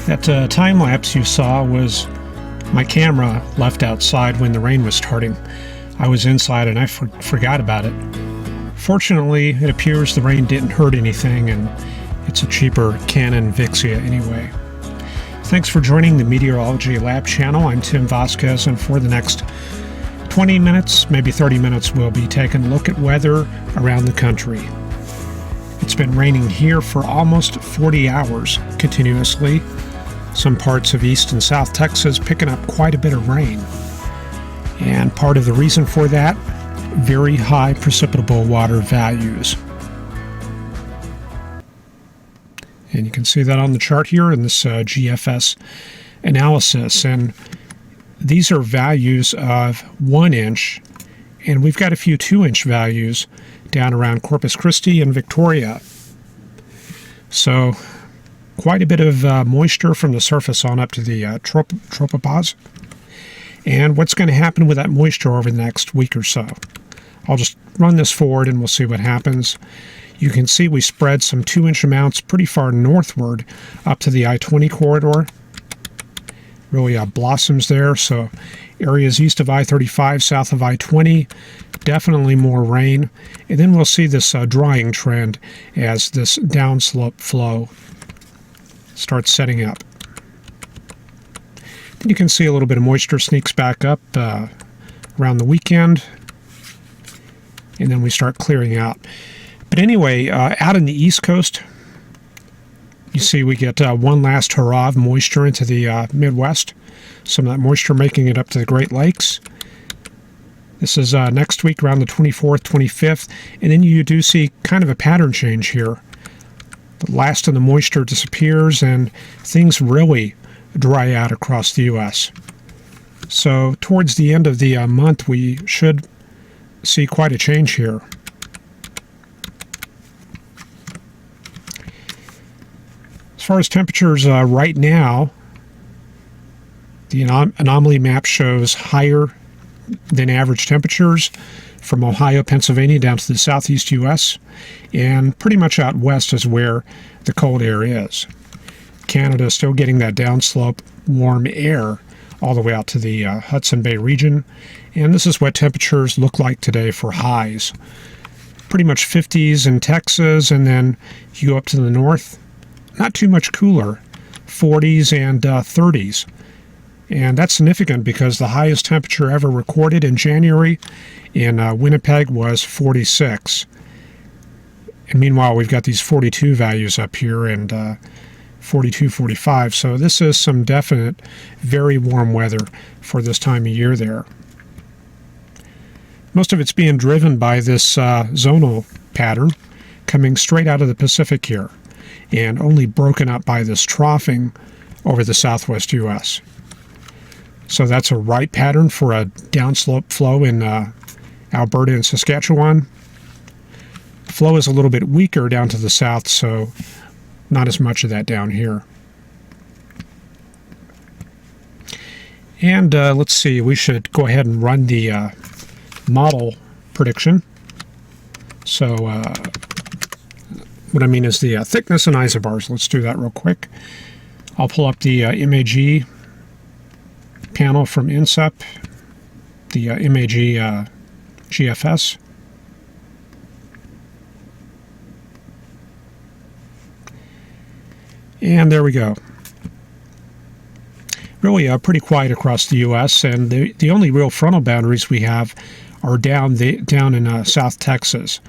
That time lapse you saw was my camera left outside when the rain was starting. I was inside and I forgot about it. Fortunately, it appears the rain didn't hurt anything, and it's a cheaper Canon Vixia anyway. Thanks for joining the Meteorology Lab channel. I'm Tim Vasquez, and for the next 20 minutes, maybe 30 minutes, we'll be taking a look at weather around the country. It's been raining here for almost 40 hours continuously. Some parts of East and South Texas picking up quite a bit of rain. And part of the reason for that, very high precipitable water values. And you can see that on the chart here in this GFS analysis. And these are values of 1 inch, and we've got a few 2-inch values down around Corpus Christi and Victoria. So quite a bit of moisture from the surface on up to the tropopause. And what's going to happen with that moisture over the next week or so? I'll just run this forward and we'll see what happens. You can see we spread some 2-inch amounts pretty far northward up to the I-20 corridor. Really blossoms there, so areas east of I-35, south of I-20, definitely more rain. And then we'll see this drying trend as this downslope flow starts setting up. Then you can see a little bit of moisture sneaks back up around the weekend, and then we start clearing out. But anyway, out in the East Coast, you see we get one last hurrah of moisture into the Midwest. Some of that moisture making it up to the Great Lakes. This is next week around the 24th, 25th, and then you do see kind of a pattern change here. The last of the moisture disappears and things really dry out across the U.S. So towards the end of the month, we should see quite a change here. As far as temperatures right now, the anomaly map shows higher than average temperatures from Ohio, Pennsylvania down to the southeast U.S., and pretty much out west is where the cold air is. Canada is still getting that downslope warm air all the way out to the Hudson Bay region, and this is what temperatures look like today for highs. Pretty much 50s in Texas, and then you go up to the north, not too much cooler, 40s and 30s. And that's significant because the highest temperature ever recorded in January in Winnipeg was 46. And meanwhile, we've got these 42 values up here and 42, 45. So this is some definite, very warm weather for this time of year there. Most of it's being driven by this zonal pattern coming straight out of the Pacific here, and only broken up by this troughing over the southwest U.S. So that's a right pattern for a downslope flow in Alberta and Saskatchewan. Flow is a little bit weaker down to the south, so not as much of that down here. And let's see, we should go ahead and run the model prediction. So what I mean is the thickness in isobars. Let's do that real quick. I'll pull up the MAG panel from INSEP, the MAG GFS. And there we go. Really pretty quiet across the U.S., and the only real frontal boundaries we have are down in South Texas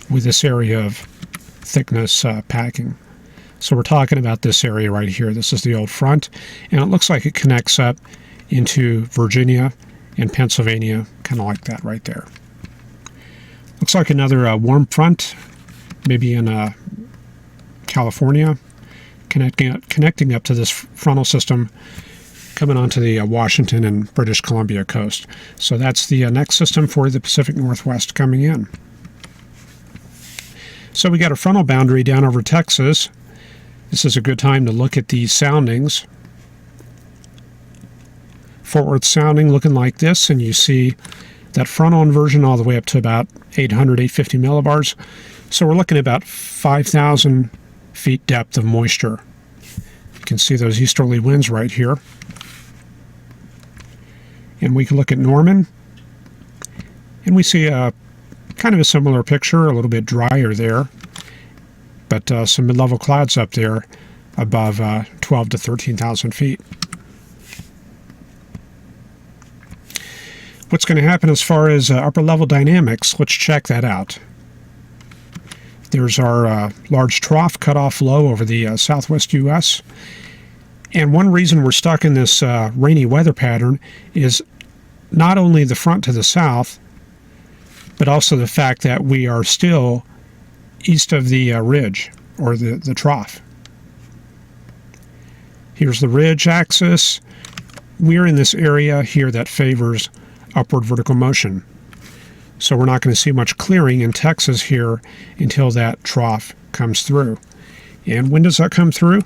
with this area of thickness packing. So we're talking about this area right here. This is the old front, and it looks like it connects up into Virginia and Pennsylvania, kind of like that right there. Looks like another warm front, maybe in California, connecting up to this frontal system coming onto the Washington and British Columbia coast. So that's the next system for the Pacific Northwest coming in. So we got a frontal boundary down over Texas. This is a good time to look at the soundings. Fort Worth sounding looking like this, and you see that frontal inversion all the way up to about 800, 850 millibars. So we're looking at about 5,000 feet depth of moisture can see those easterly winds right here. And we can look at Norman, and we see a kind of a similar picture, a little bit drier there, but some mid-level clouds up there above 12 to 13,000 feet. What's going to happen as far as upper level dynamics? Let's check that out. There's our large trough cutoff low over the southwest U.S. And one reason we're stuck in this rainy weather pattern is not only the front to the south, but also the fact that we are still east of the ridge, or the trough. Here's the ridge axis. We're in this area here that favors upward vertical motion. So we're not going to see much clearing in Texas here until that trough comes through. And when does that come through?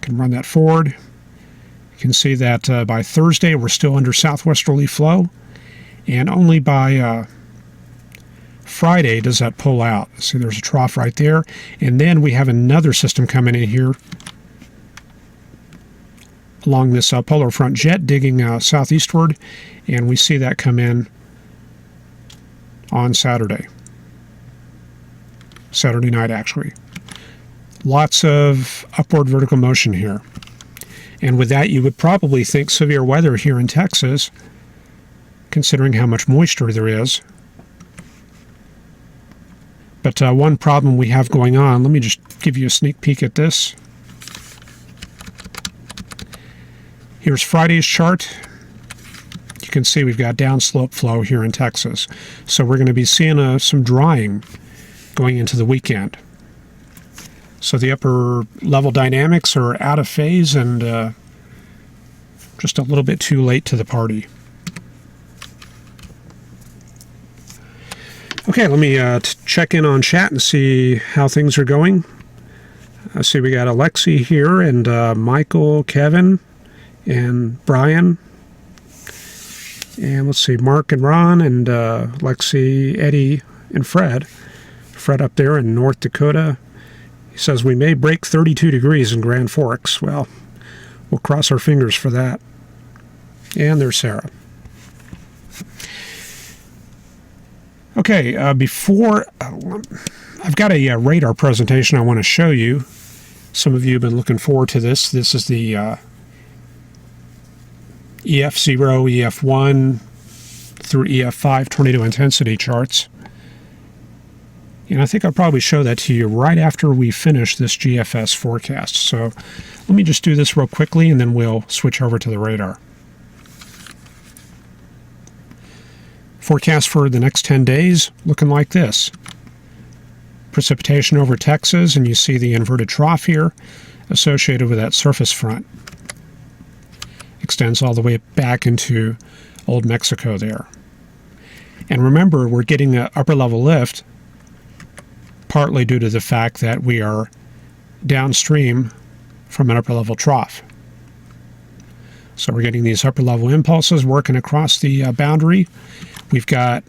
Can run that forward. You can see that by Thursday we're still under southwesterly flow, and only by Friday does that pull out. See, there's a trough right there, and then we have another system coming in here along this polar front jet digging southeastward, and we see that come in on Saturday night actually. Lots of upward vertical motion here, and with that you would probably think severe weather here in Texas, considering how much moisture there is. But one problem we have going on, let me just give you a sneak peek at this. Here's Friday's chart. You can see we've got downslope flow here in Texas. So we're going to be seeing some drying going into the weekend. So the upper level dynamics are out of phase and just a little bit too late to the party. Okay, let me check in on chat and see how things are going. I see we got Alexi here, and Michael, Kevin, and Brian. And let's see, Mark and Ron, and Lexi, Eddie, and Fred. Fred up there in North Dakota. He says we may break 32 degrees in Grand Forks. Well, we'll cross our fingers for that. And there's Sarah. Okay, before I've got a radar presentation I want to show you. Some of you have been looking forward to this. This is the Ef0, Ef1 through Ef5 tornado intensity charts. And I think I'll probably show that to you right after we finish this GFS forecast. So let me just do this real quickly, and then we'll switch over to the radar. Forecast for the next 10 days looking like this. Precipitation over Texas, and you see the inverted trough here associated with that surface front. Extends all the way back into Old Mexico there. And remember, we're getting an upper level lift partly due to the fact that we are downstream from an upper level trough. So we're getting these upper level impulses working across the boundary. We've got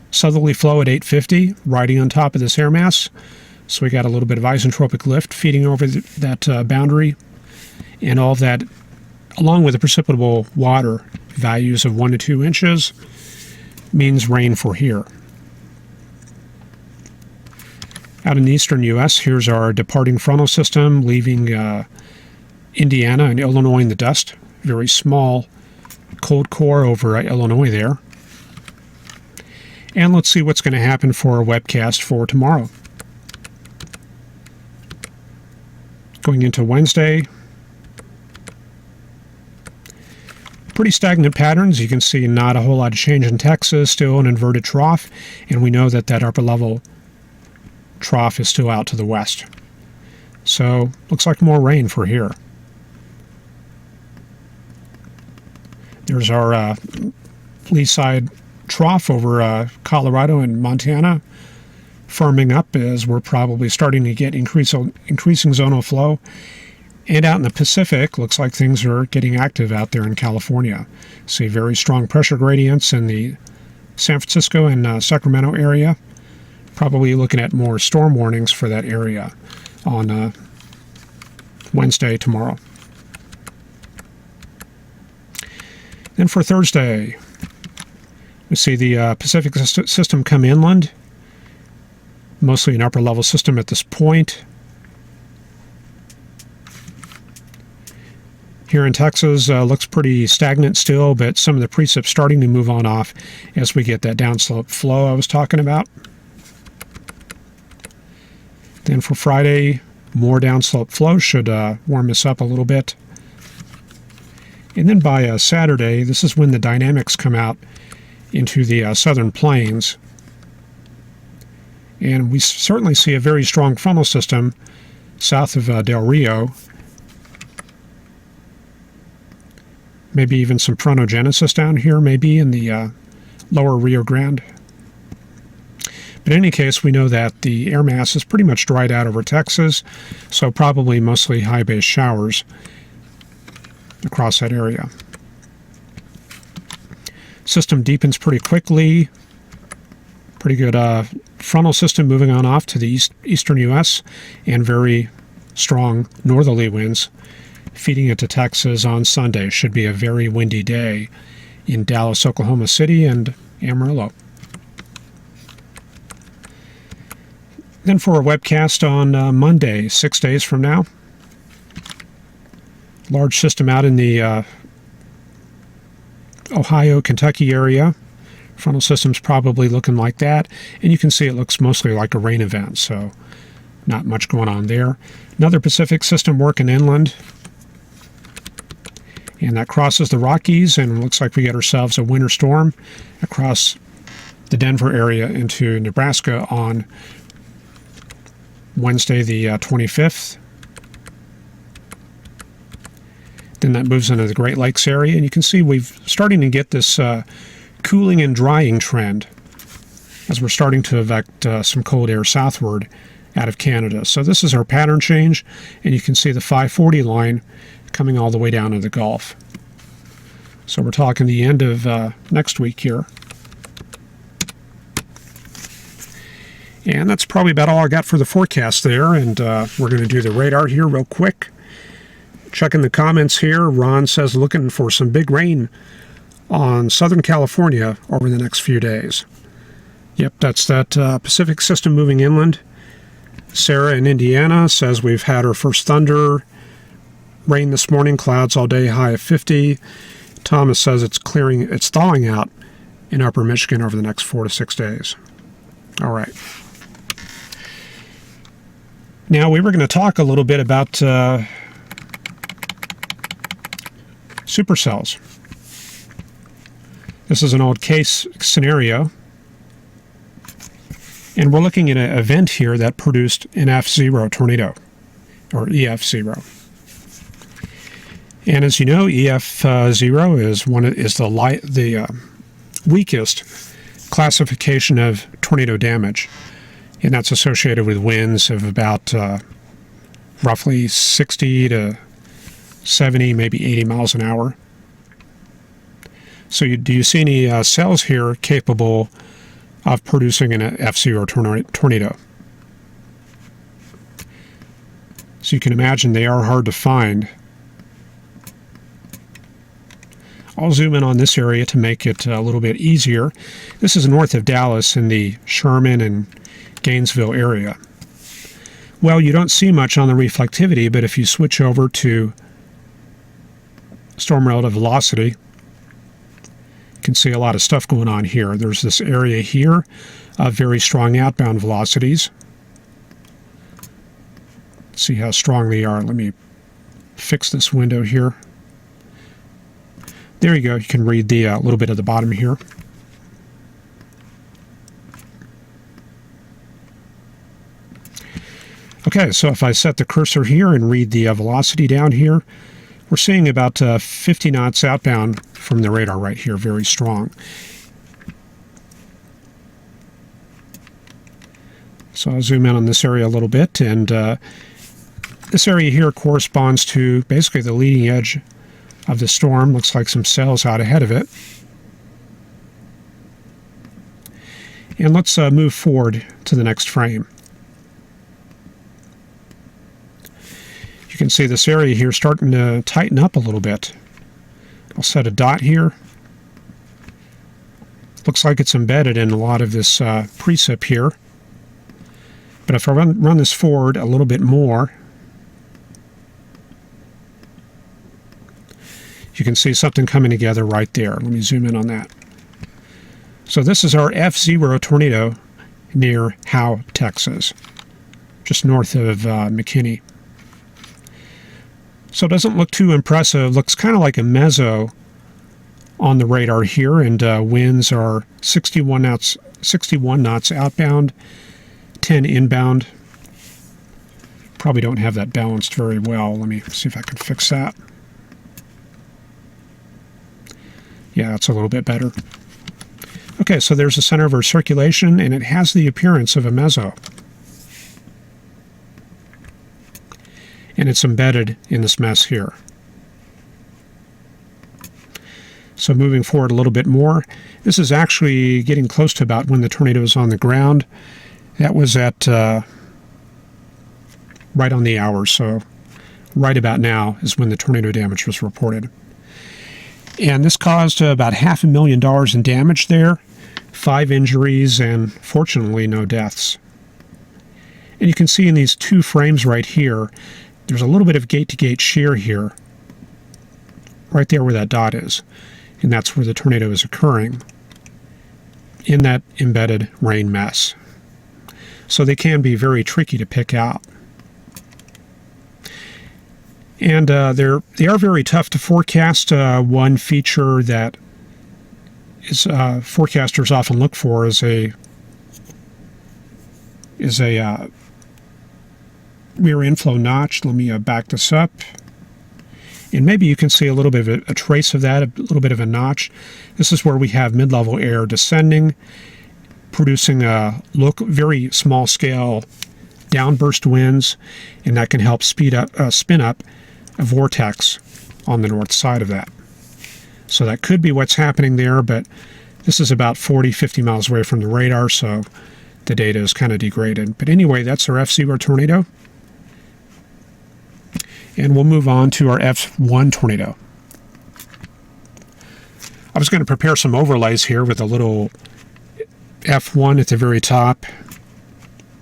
southerly flow at 850 riding on top of this air mass. So we got a little bit of isentropic lift feeding over that boundary, and all of that, along with the precipitable water values of 1 to 2 inches, means rain for here. Out in the eastern U.S., here's our departing frontal system leaving Indiana and Illinois in the dust. Very small cold core over Illinois there. And let's see what's going to happen for our webcast for tomorrow. Going into Wednesday, pretty stagnant patterns. You can see not a whole lot of change in Texas, still an inverted trough, and we know that that upper level trough is still out to the west. So looks like more rain for here. There's our lee side trough over Colorado and Montana, firming up as we're probably starting to get increasing zonal flow. And out in the Pacific, looks like things are getting active out there in California. See very strong pressure gradients in the San Francisco and Sacramento area. Probably looking at more storm warnings for that area on Wednesday, tomorrow. Then for Thursday, we see the Pacific system come inland, mostly an upper level system at this point. Here in Texas, looks pretty stagnant still, but some of the precip starting to move on off as we get that downslope flow I was talking about. Then for Friday, more downslope flow should warm us up a little bit. And then by Saturday, this is when the dynamics come out into the southern plains. And we certainly see a very strong frontal system south of Del Rio. Maybe even some frontogenesis down here, maybe in the lower Rio Grande. But in any case, we know that the air mass is pretty much dried out over Texas, so probably mostly high base showers across that area. System deepens pretty quickly. Pretty good frontal system moving on off to the eastern U.S. and very strong northerly winds feeding into Texas on Sunday. Should be a very windy day in Dallas, Oklahoma City, and Amarillo. Then for a webcast on Monday, 6 days from now. Large system out in the Ohio, Kentucky area. Frontal system's probably looking like that. And you can see it looks mostly like a rain event, so not much going on there. Another Pacific system working inland. And that crosses the Rockies, and looks like we get ourselves a winter storm across the Denver area into Nebraska on Wednesday the 25th. Then that moves into the Great Lakes area, and you can see we've starting to get this cooling and drying trend as we're starting to evac some cold air southward out of Canada. So this is our pattern change, and you can see the 540 line coming all the way down to the Gulf. So we're talking the end of next week here. And that's probably about all I got for the forecast there, and we're going to do the radar here real quick. Checking the comments here, Ron says looking for some big rain on Southern California over the next few days. Yep, that's that Pacific system moving inland. Sarah in Indiana says we've had our first thunder. Rain this morning, clouds all day, high of 50. Thomas says it's thawing out in upper Michigan over the next 4 to 6 days. All right. Now we were going to talk a little bit about supercells. This is an old case scenario. And we're looking at an event here that produced an Ef5 tornado, or Ef5. And as you know, Ef5 is the weakest classification of tornado damage, and that's associated with winds of about roughly 60 to 70, maybe 80 miles an hour. So do you see any cells here capable of producing an Ef5 tornado? So you can imagine they are hard to find. I'll zoom in on this area to make it a little bit easier. This is north of Dallas in the Sherman and Gainesville area. Well, you don't see much on the reflectivity, but if you switch over to storm relative velocity, you can see a lot of stuff going on here. There's this area here of very strong outbound velocities. See how strong they are. Let me fix this window here. There you go. You can read the little bit at the bottom here. Okay, so if I set the cursor here and read the velocity down here, we're seeing about 50 knots outbound from the radar right here, very strong. So I'll zoom in on this area a little bit, and this area here corresponds to basically the leading edge of the storm. Looks like some cells out ahead of it. And let's move forward to the next frame. You can see this area here starting to tighten up a little bit. I'll set a dot here. Looks like it's embedded in a lot of this precip here. But if I run this forward a little bit more, you can see something coming together right there. Let me zoom in on that. So this is our F0 tornado near Howe, Texas, just north of McKinney. So it doesn't look too impressive. Looks kind of like a mezzo on the radar here, and winds are 61 knots outbound, 10 inbound. Probably don't have that balanced very well. Let me see if I can fix that. Yeah, it's a little bit better. Okay, so there's the center of our circulation, and it has the appearance of a mezzo. And it's embedded in this mess here. So moving forward a little bit more, this is actually getting close to about when the tornado is on the ground. That was at right on the hour, so right about now is when the tornado damage was reported. And this caused about $500,000 in damage there, 5 injuries, and fortunately no deaths. And you can see in these 2 frames right here, there's a little bit of gate-to-gate shear here, right there where that dot is. And that's where the tornado is occurring, in that embedded rain mess. So they can be very tricky to pick out. And they are very tough to forecast. One feature that is forecasters often look for is a rear inflow notch. Let me back this up. And maybe you can see a little bit of a trace of that, a little bit of a notch. This is where we have mid-level air descending, producing very small scale downburst winds, and that can help spin up a vortex on the north side of that. So that could be what's happening there, but this is about 40-50 miles away from the radar, so the data is kind of degraded. But anyway, that's our F0 tornado. And we'll move on to our F1 tornado. I was going to prepare some overlays here with a little F1 at the very top,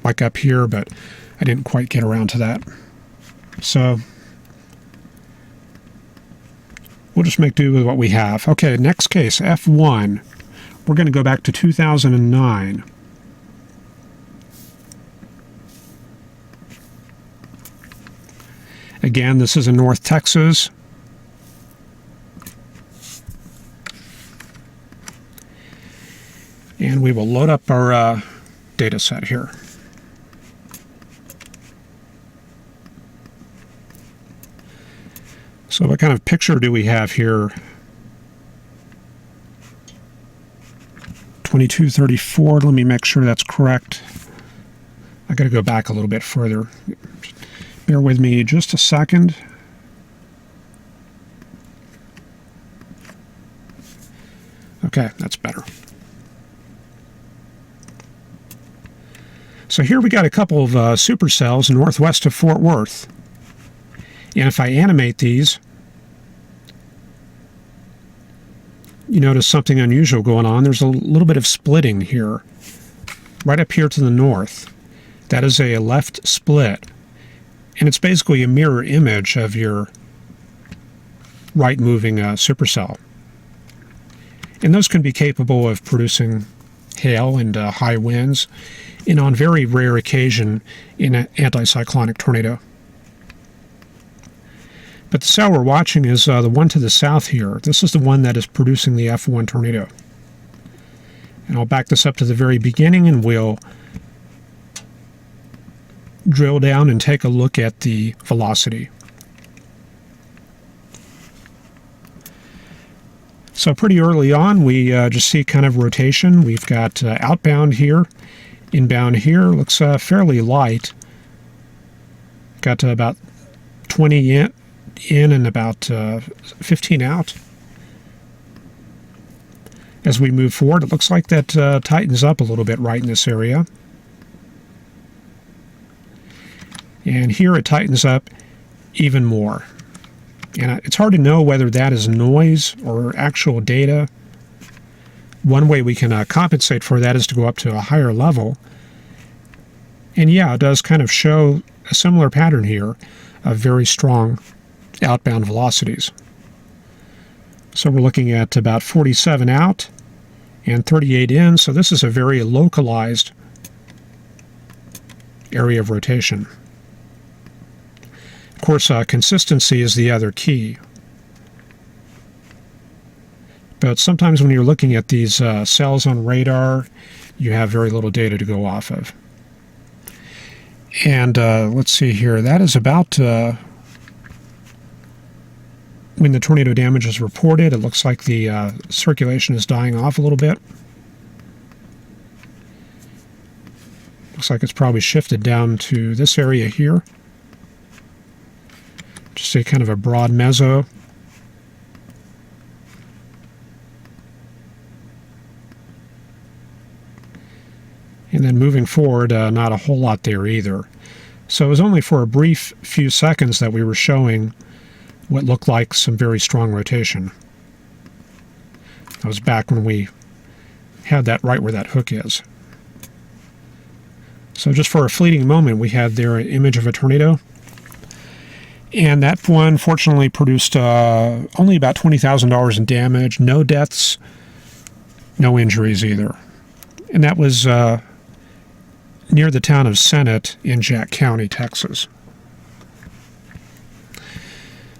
like up here, but I didn't quite get around to that. So we'll just make do with what we have. Okay, next case, F1. We're going to go back to 2009. Again, this is in North Texas. And we will load up our data set here. So what kind of picture do we have here? 2234, let me make sure that's correct. I got to go back a little bit further. Bear with me just a second. Okay, that's better. So here we got a couple of supercells northwest of Fort Worth. And if I animate these, you notice something unusual going on. There's a little bit of splitting here, right up here to the north. That is a left split. And it's basically a mirror image of your right-moving supercell. And those can be capable of producing hail and high winds, and on very rare occasion in an anticyclonic tornado. But the cell we're watching is the one to the south here. This is the one that is producing the F1 tornado. And I'll back this up to the very beginning, and we'll drill down and take a look at the velocity. So pretty early on, we just see kind of rotation. We've got outbound here, inbound here. Looks fairly light. Got to about 20 in and about 15 out. As we move forward, it looks like that tightens up a little bit right in this area. And here it tightens up even more. And it's hard to know whether that is noise or actual data. One way we can compensate for that is to go up to a higher level. And yeah, it does kind of show a similar pattern here of very strong outbound velocities. So we're looking at about 47 out and 38 in. So this is a very localized area of rotation. Of course, consistency is the other key. But sometimes when you're looking at these cells on radar, you have very little data to go off of. And let's see here. That is about when the tornado damage is reported. It looks like the circulation is dying off a little bit. Looks like it's probably shifted down to this area here. Just a kind of a broad meso. And then moving forward, not a whole lot there either. So it was only for a brief few seconds that we were showing what looked like some very strong rotation. That was back when we had that right where that hook is. So just for a fleeting moment, we had there an image of a tornado. And that one, fortunately, produced only about $20,000 in damage. No deaths, no injuries either. And that was near the town of Sennett in Jack County, Texas.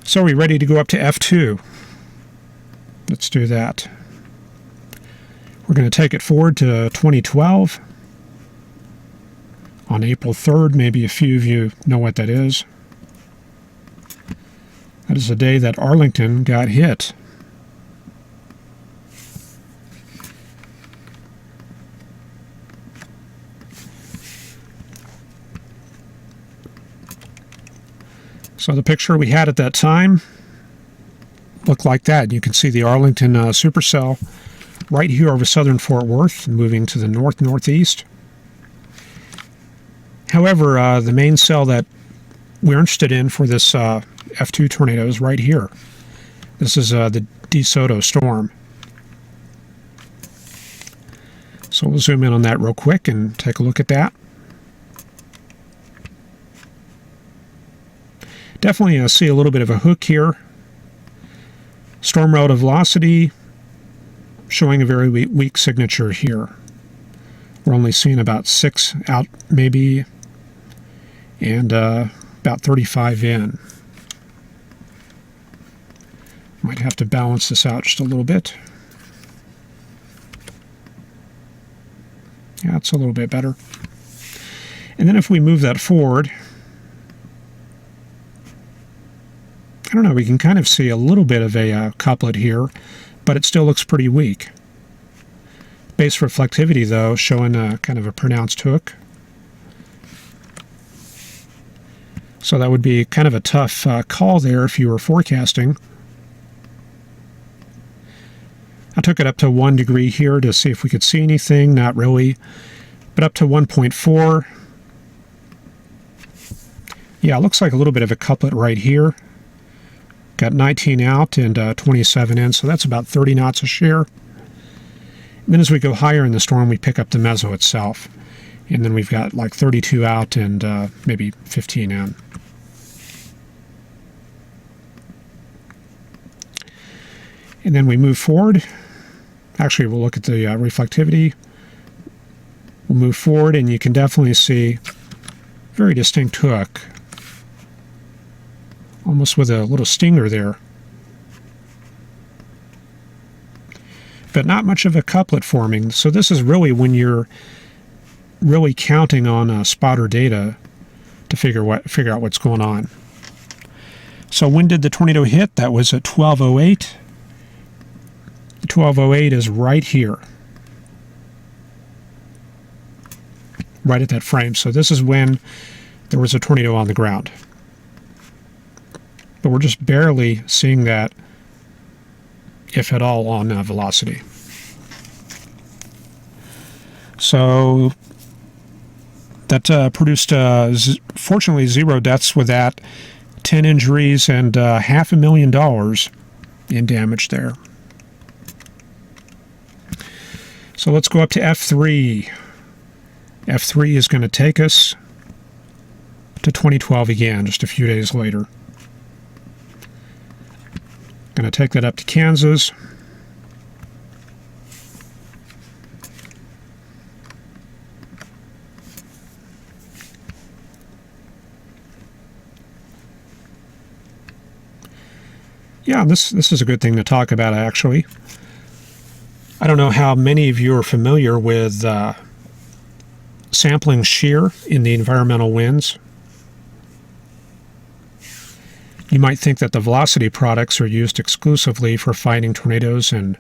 So are we ready to go up to F2? Let's do that. We're going to take it forward to 2012. On April 3rd, maybe a few of you know what that is. That is the day that Arlington got hit. So the picture we had at that time looked like that. You can see the Arlington supercell right here over southern Fort Worth, moving to the north-northeast. However, the main cell that we're interested in for this F2 tornado is right here. This is the DeSoto storm. So we'll zoom in on that real quick and take a look at that. Definitely see a little bit of a hook here. Storm relative velocity showing a very weak signature here. We're only seeing about 6 out maybe, and about 35 in. Might have to balance this out just a little bit. Yeah, it's a little bit better. And then if we move that forward, I don't know, we can kind of see a little bit of a couplet here, but it still looks pretty weak. Base reflectivity, though, showing kind of a pronounced hook. So that would be kind of a tough call there if you were forecasting. I took it up to 1 degree here to see if we could see anything. Not really. But up to 1.4. Yeah, it looks like a little bit of a couplet right here. Got 19 out and 27 in, so that's about 30 knots a shear. And then as we go higher in the storm, we pick up the meso itself. And then we've got like 32 out and maybe 15 in. And then we move forward. Actually, we'll look at the reflectivity. We'll move forward, and you can definitely see very distinct hook. Almost with a little stinger there. But not much of a couplet forming. So this is really when you're really counting on spotter data to figure out what's going on. So when did the tornado hit? That was at 12:08. The 12:08 is right here. Right at that frame. So this is when there was a tornado on the ground. But we're just barely seeing that, if at all, on velocity. So that produced, fortunately, 0 deaths with that. 10 injuries and $500,000 in damage there. So let's go up to F3. F3 is going to take us to 2012 again, just a few days later. Going to take that up to Kansas. Yeah, this is a good thing to talk about, actually. I don't know how many of you are familiar with sampling shear in the environmental winds. You might think that the velocity products are used exclusively for fighting tornadoes and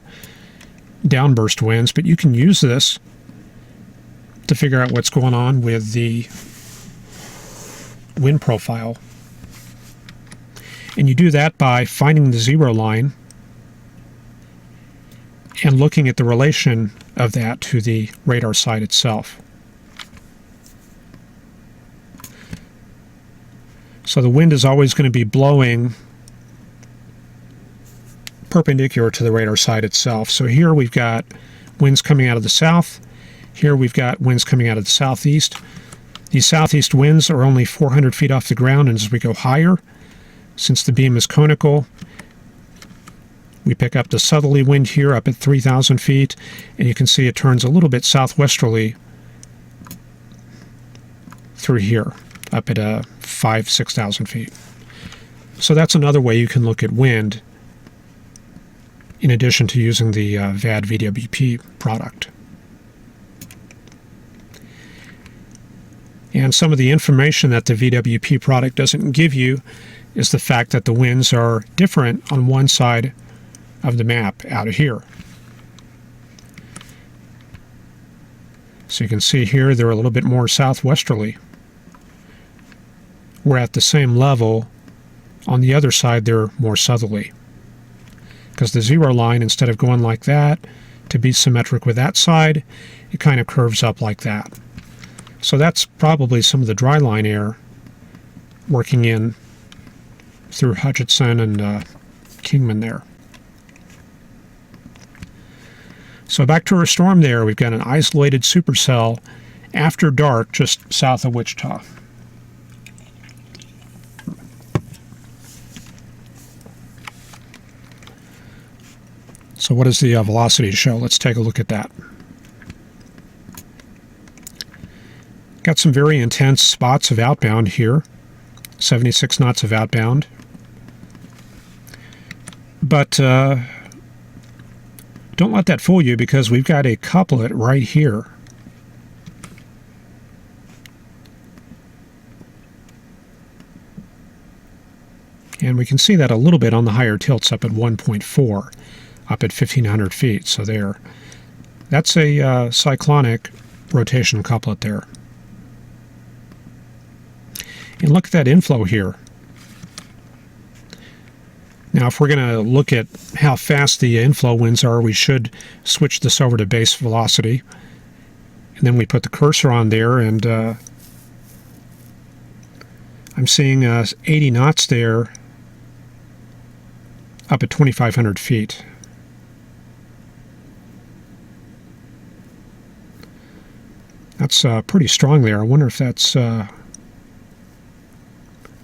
downburst winds, but you can use this to figure out what's going on with the wind profile. And you do that by finding the zero line and looking at the relation of that to the radar site itself. So the wind is always going to be blowing perpendicular to the radar site itself. So here we've got winds coming out of the south. Here we've got winds coming out of the southeast. These southeast winds are only 400 feet off the ground, and as we go higher, since the beam is conical, we pick up the southerly wind here up at 3,000 feet, and you can see it turns a little bit southwesterly through here, up at 5,000–6,000 feet. So that's another way you can look at wind, in addition to using the VAD VWP product. And some of the information that the VWP product doesn't give you is the fact that the winds are different on one side of the map out of here. So you can see here they're a little bit more southwesterly. We're at the same level. On the other side, they're more southerly. Because the zero line, instead of going like that to be symmetric with that side, it kind of curves up like that. So that's probably some of the dry line air working in through Hutchinson and Kingman there. So back to our storm there, we've got an isolated supercell after dark just south of Wichita. So what does the velocity show? Let's take a look at that. Got some very intense spots of outbound here, 76 knots of outbound. But don't let that fool you, because we've got a couplet right here. And we can see that a little bit on the higher tilts up at 1.4, up at 1,500 feet. So there, that's a cyclonic rotation couplet there. And look at that inflow here. Now, if we're going to look at how fast the inflow winds are, we should switch this over to base velocity. And then we put the cursor on there, and I'm seeing 80 knots there up at 2,500 feet. That's pretty strong there. I wonder if that's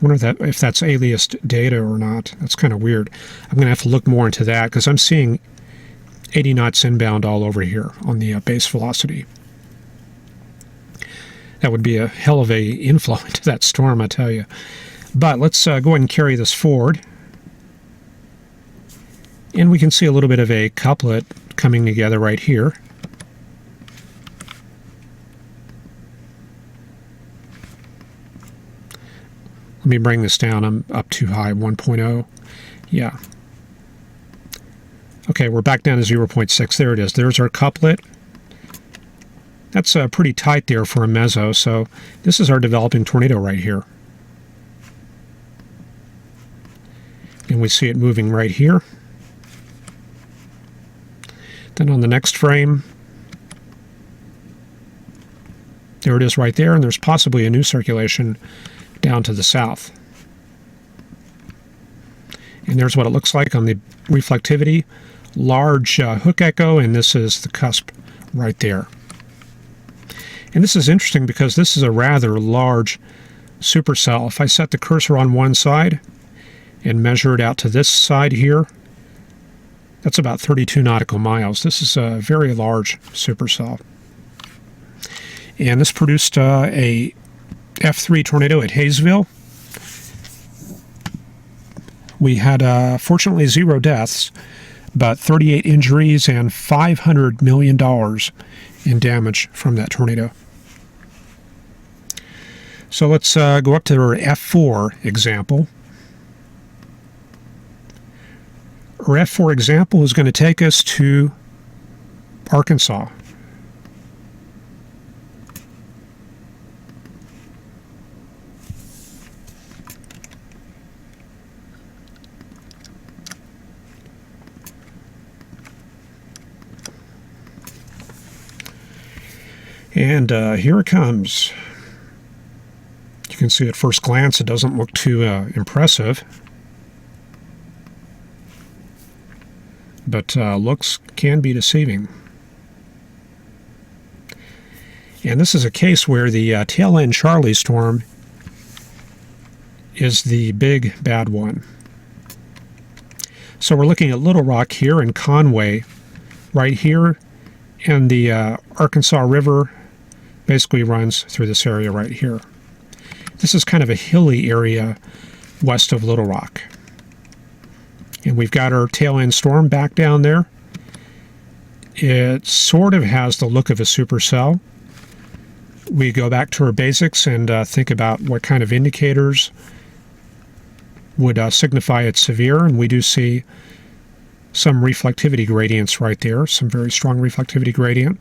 if that's aliased data or not. That's kind of weird. I'm going to have to look more into that, because I'm seeing 80 knots inbound all over here on the base velocity. That would be a hell of a inflow into that storm, I tell you. But let's go ahead and carry this forward. And we can see a little bit of a couplet coming together right here. Let me bring this down. I'm up too high, 1.0. Yeah. Okay, we're back down to 0.6. There it is. There's our couplet. That's pretty tight there for a meso, so this is our developing tornado right here. And we see it moving right here. Then on the next frame, there it is right there, and there's possibly a new circulation down to the south. And there's what it looks like on the reflectivity. Large hook echo, and this is the cusp right there. And this is interesting because this is a rather large supercell. If I set the cursor on one side and measure it out to this side here, that's about 32 nautical miles. This is a very large supercell. And this produced a Ef5 tornado at Hayesville. We had, fortunately, 0 deaths, but 38 injuries and $500 million in damage from that tornado. So let's go up to our F4 example. Our F4 example is going to take us to Arkansas. And here it comes. You can see at first glance it doesn't look too impressive, but looks can be deceiving. And this is a case where the tail end Charlie storm is the big bad one. So we're looking at Little Rock here and Conway right here, and the Arkansas River basically runs through this area right here. This is kind of a hilly area west of Little Rock. And we've got our tail end storm back down there. It sort of has the look of a supercell. We go back to our basics and think about what kind of indicators would signify it's severe, and we do see some reflectivity gradients right there, some very strong reflectivity gradient.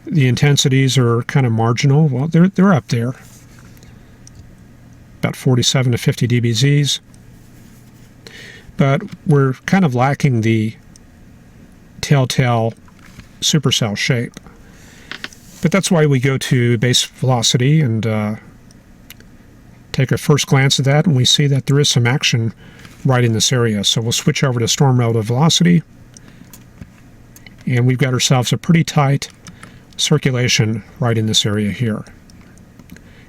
The intensities are kind of marginal. Well, they're up there, about 47 to 50 dBz's. But we're kind of lacking the telltale supercell shape. But that's why we go to base velocity and take a first glance at that, and we see that there is some action right in this area. So we'll switch over to storm relative velocity, and we've got ourselves a pretty tight circulation right in this area here.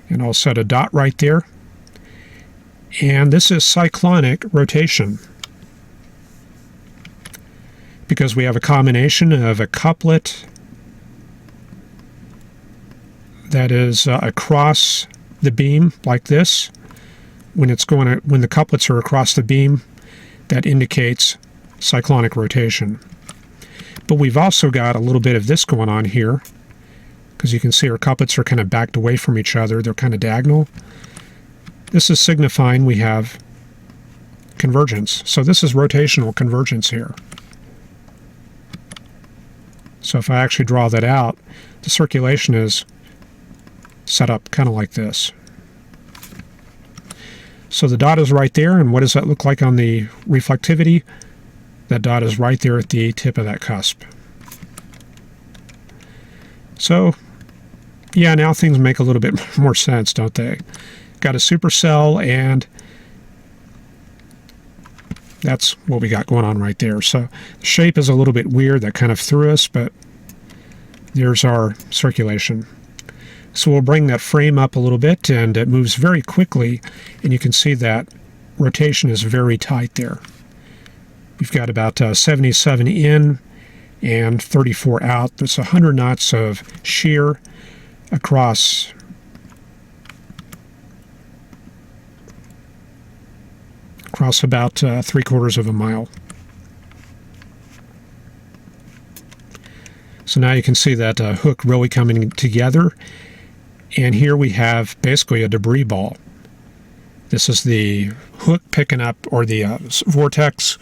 And I'll set a dot right there. And this is cyclonic rotation, because we have a combination of a couplet that is across the beam like this. When the couplets are across the beam, that indicates cyclonic rotation. But we've also got a little bit of this going on here, because you can see our couplets are kind of backed away from each other. They're kind of diagonal. This is signifying we have convergence. So this is rotational convergence here. So if I actually draw that out, the circulation is set up kind of like this. So the dot is right there, and what does that look like on the reflectivity? That dot is right there at the tip of that cusp. So, yeah, now things make a little bit more sense, don't they? Got a supercell, and that's what we got going on right there. So the shape is a little bit weird. That kind of threw us, but there's our circulation. So we'll bring that frame up a little bit, and it moves very quickly, and you can see that rotation is very tight there. We've got about 77 in and 34 out. There's 100 knots of shear across about 3/4 of a mile. So now you can see that hook really coming together. And here we have basically a debris ball. This is the hook picking up, or the vortex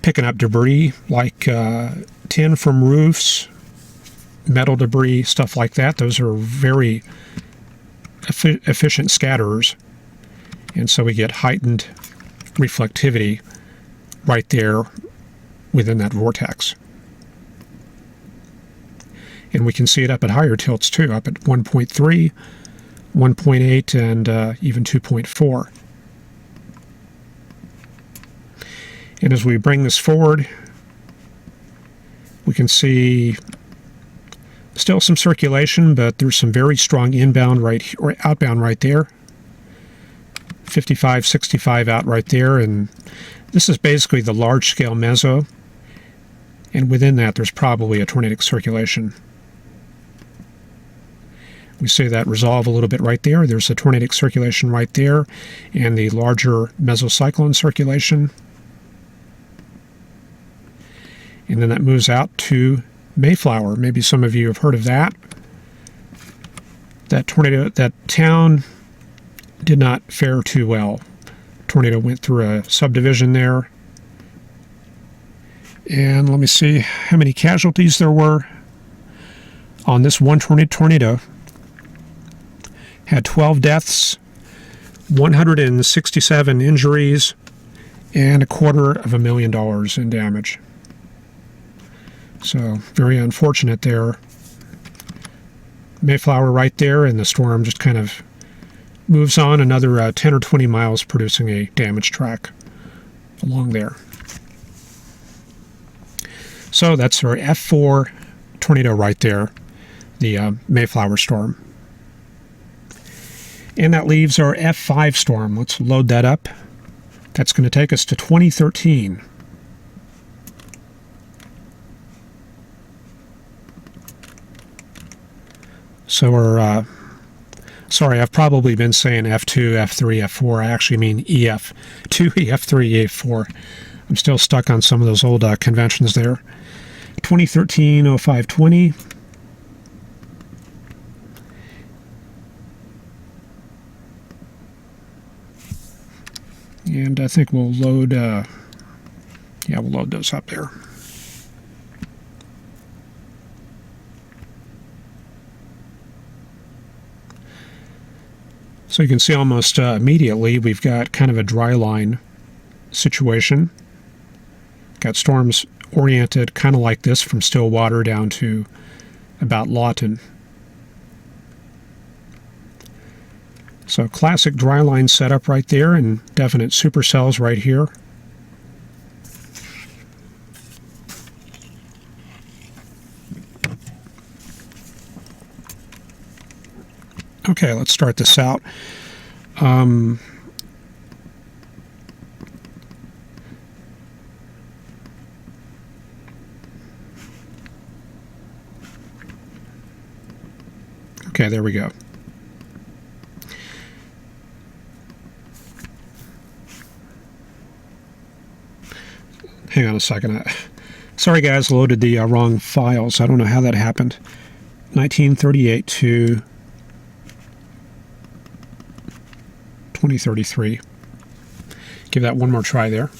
picking up debris like tin from roofs, metal debris, stuff like that. Those are very efficient scatterers. And so we get heightened reflectivity right there within that vortex. And we can see it up at higher tilts too, up at 1.3, 1.8, and even 2.4. And as we bring this forward, we can see still some circulation, but there's some very strong inbound or outbound right there. 55, 65 out right there, and this is basically the large-scale meso, and within that there's probably a tornadic circulation. We see that resolve a little bit right there. There's a tornadic circulation right there, and the larger mesocyclone circulation. And then that moves out to Mayflower. Maybe some of you have heard of that. That tornado, that town did not fare too well. Tornado went through a subdivision there. And let me see how many casualties there were on this one tornado. Had 12 deaths, 167 injuries, and $250,000 in damage. So very unfortunate there. Mayflower right there, and the storm just kind of moves on another 10 or 20 miles, producing a damage track along there. So that's our F4 tornado right there, the Mayflower storm. And that leaves our F5 storm. Let's load that up. That's going to take us to 2013. So we're, sorry, I've probably been saying F2, F3, F4. I actually mean EF2, EF3, EF4. I'm still stuck on some of those old conventions there. 2013 0520. And I think we'll load, yeah, we'll load those up there. So you can see almost immediately we've got kind of a dry line situation. Got storms oriented kind of like this from Stillwater down to about Lawton. So classic dry line setup right there, and definite supercells right here. Okay, let's start this out. Okay, there we go. Hang on a second. Sorry guys, loaded the wrong files. I don't know how that happened. 1938 to 2033. Give that one more try there.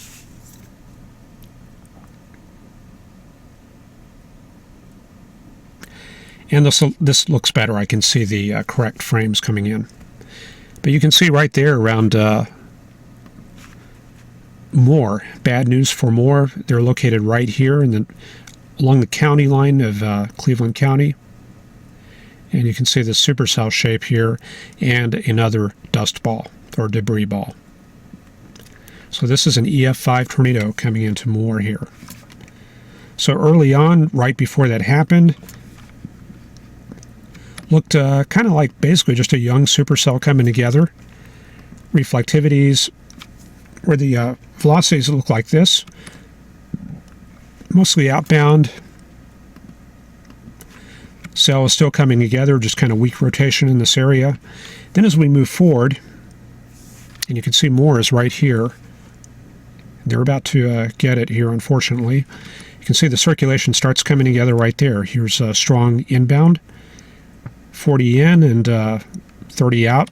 And this looks better. I can see the correct frames coming in. But you can see right there around Moore. Bad news for Moore. They're located right here along the county line of Cleveland County. And you can see the supercell shape here and another dust ball or debris ball. So this is an Ef5 tornado coming into Moore here. So early on, right before that happened, looked kind of like basically just a young supercell coming together. Reflectivities, where the velocities look like this, mostly outbound. Cell is still coming together, just kind of weak rotation in this area. Then as we move forward, and you can see Moore is right here. They're about to get it here, unfortunately. You can see the circulation starts coming together right there. Here's a strong inbound, 40 in and 30 out.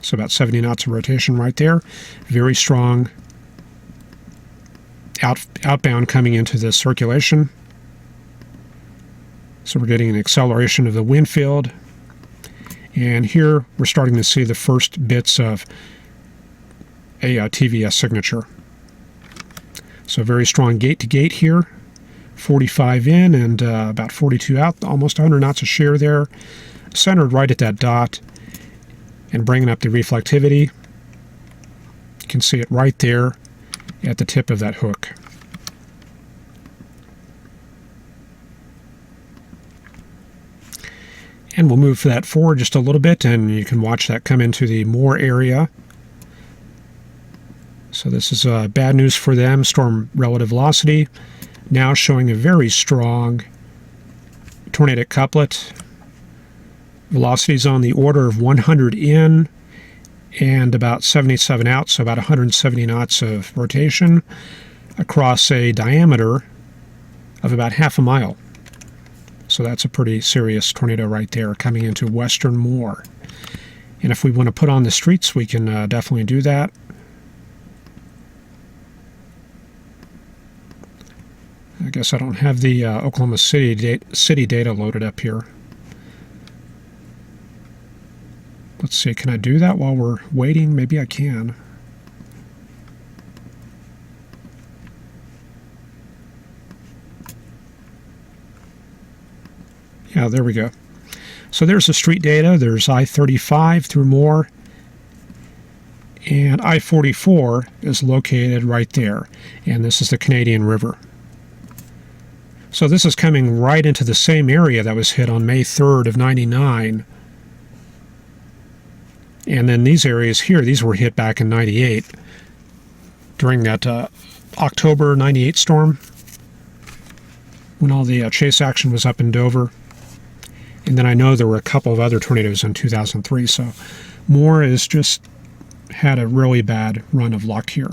So about 70 knots of rotation right there. Very strong outbound coming into this circulation. So we're getting an acceleration of the wind field. And here we're starting to see the first bits of a TVS signature. So very strong gate to gate here. 45 in and about 42 out. Almost 100 knots of shear there. Centered right at that dot. And bringing up the reflectivity. You can see it right there. at the tip of that hook. And we'll move that forward just a little bit, and you can watch that come into the more area. So this is bad news for them. Storm relative velocity now showing a very strong tornadic couplet. Velocities on the order of 100 in and about 77 out, so about 170 knots of rotation across a diameter of about half a mile. So that's a pretty serious tornado right there coming into western Moore. And if we want to put on the streets, we can definitely do that. I guess I don't have the Oklahoma City data loaded up here. Let's see, can I do that while we're waiting? Maybe I can. Yeah, there we go. So there's the street data. There's I-35 through Moore, and I-44 is located right there, and this is the Canadian River. So this is coming right into the same area that was hit on May 3rd of 99. And then these areas here, these were hit back in 98 during that October 98 storm when all the chase action was up in Dover. And then I know there were a couple of other tornadoes in 2003, so Moore has just had a really bad run of luck here.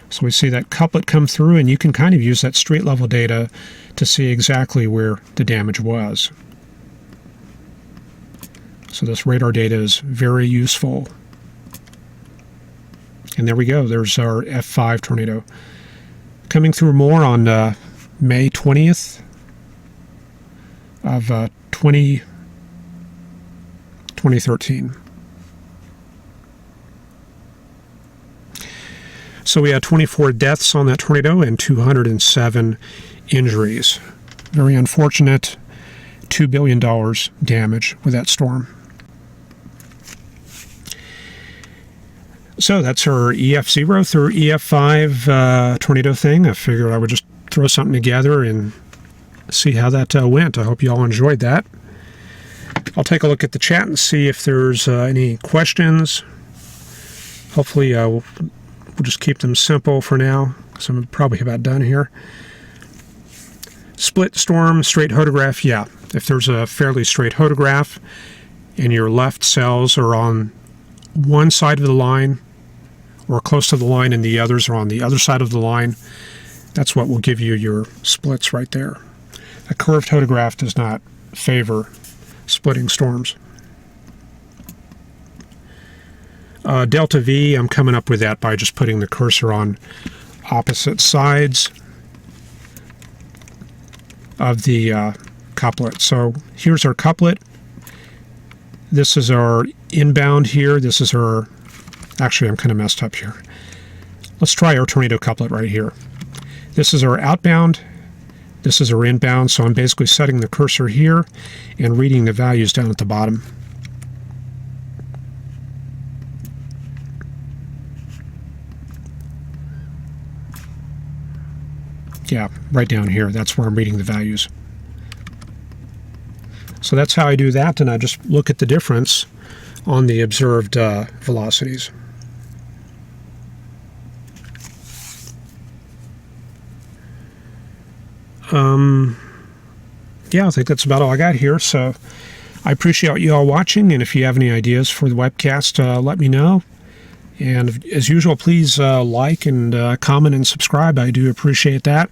So we see that couplet come through, and you can kind of use that street level data to see exactly where the damage was. So this radar data is very useful. And there we go. There's our F5 tornado coming through Moore on May 20th of 2013. So we had 24 deaths on that tornado and 207 injuries. Very unfortunate. $2 billion damage with that storm. So that's our EF0 through EF5 tornado thing. I figured I would just throw something together and see how that went. I hope you all enjoyed that. I'll take a look at the chat and see if there's any questions. Hopefully we'll just keep them simple for now, because I'm probably about done here. Split storm, straight hodograph, yeah. If there's a fairly straight hodograph and your left cells are on one side of the line or close to the line and the others are on the other side of the line, that's what will give you your splits right there. A curved hodograph does not favor splitting storms. Delta V, I'm coming up with that by just putting the cursor on opposite sides of the couplet. So here's our couplet. This is our inbound here. This is our, actually I'm kind of messed up here. Let's try our tornado couplet right here. This is our outbound. This is our inbound. So I'm basically setting the cursor here and reading the values down at the bottom. Yeah, right down here. That's where I'm reading the values. So that's how I do that, and I just look at the difference on the observed velocities. Yeah, I think that's about all I got here. So I appreciate you all watching, and if you have any ideas for the webcast, let me know. And as usual, please like and comment and subscribe. I do appreciate that.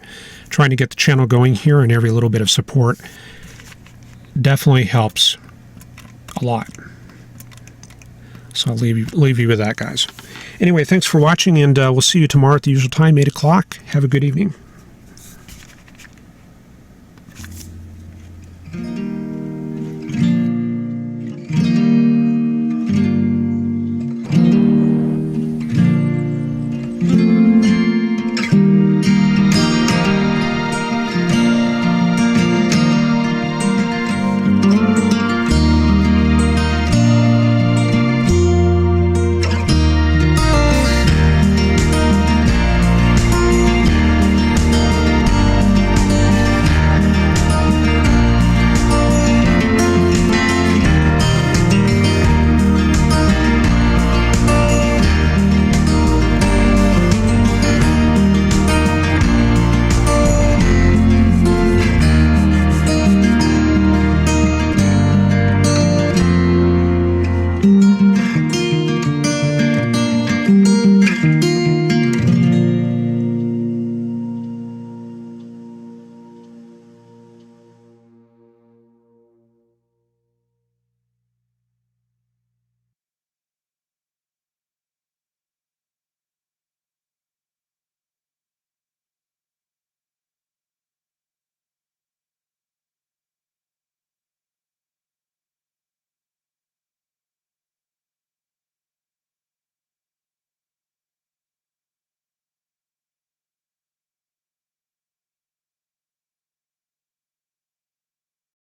Trying to get the channel going here, and every little bit of support definitely helps a lot. So I'll leave you with that, guys. Anyway, thanks for watching, and we'll see you tomorrow at the usual time, 8 o'clock. Have a good evening.